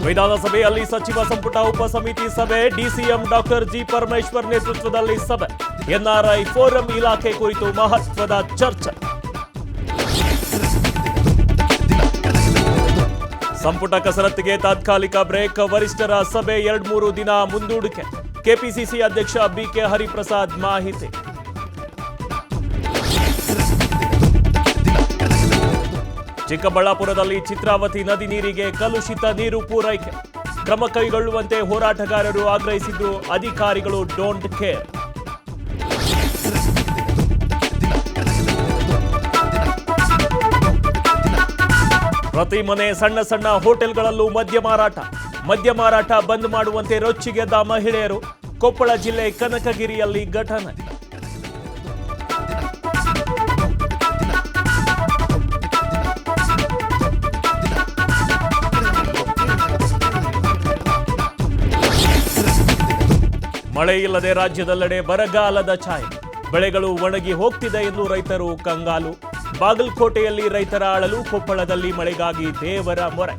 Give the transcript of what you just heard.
ವಿಧಾನಸಭೆಯಲ್ಲಿ ಸಚಿವ ಸಂಪುಟ ಉಪಸಮಿತಿ ಸಭೆ, ಡಿಸಿಎಂ ಡಾಕ್ಟರ್ ಜಿ ಪರಮೇಶ್ವರ್ ನೇತೃತ್ವದಲ್ಲಿ ಸಭೆ, ಎನ್ಆರ್ಐ ಫೋರಂ ಇಲಾಖೆ ಕುರಿತು ಮಹತ್ವದ ಚರ್ಚೆ. ಸಂಪುಟ ಕಸರತ್ತಿಗೆ ತಾತ್ಕಾಲಿಕ ಬ್ರೇಕ್, ವರಿಷ್ಠರ ಸಭೆ 2-3 ದಿನ ಮುಂದೂಡಿಕೆ. ಕೆಪಿಸಿಸಿ ಅಧ್ಯಕ್ಷ ಬಿಕೆ ಹರಿಪ್ರಸಾದ್ ಮಾಹಿತಿ. ಚಿಕ್ಕಬಳ್ಳಾಪುರದಲ್ಲಿ ಚಿತ್ರಾವತಿ ನದಿ ನೀರಿಗೆ ಕಲುಷಿತ ನೀರು ಪೂರೈಕೆ, ಕ್ರಮ ಕೈಗೊಳ್ಳುವಂತೆ ಹೋರಾಟಗಾರರು ಆಗ್ರಹಿಸಿದ್ದು, ಅಧಿಕಾರಿಗಳು ಡೋಂಟ್ ಕೇರ್. ಪ್ರತಿ ಮನೆ ಸಣ್ಣ ಸಣ್ಣ ಹೋಟೆಲ್ಗಳಲ್ಲೂ ಮದ್ಯ ಮಾರಾಟ ಬಂದ್ ಮಾಡುವಂತೆ ರೊಚ್ಚಿಗೆದ್ದ ಮಹಿಳೆಯರು. ಕೊಪ್ಪಳ ಜಿಲ್ಲೆ ಕನಕಗಿರಿಯಲ್ಲಿ ಘಟನೆ. ಮಳೆ ಇಲ್ಲದೆ ರಾಜ್ಯದೆಲ್ಲೆಡೆ ಬರಗಾಲದ ಛಾಯೆ, ಬೆಳೆಗಳು ಒಣಗಿ ಹೋಗ್ತಿದೆ ಎಂದು ರೈತರು ಕಂಗಾಲು. ಬಾಗಲಕೋಟೆಯಲ್ಲಿ ರೈತರ ಅಳಲು, ಕೊಪ್ಪಳದಲ್ಲಿ ಮಳೆಗಾಗಿ ದೇವರ ಮೊರೆ.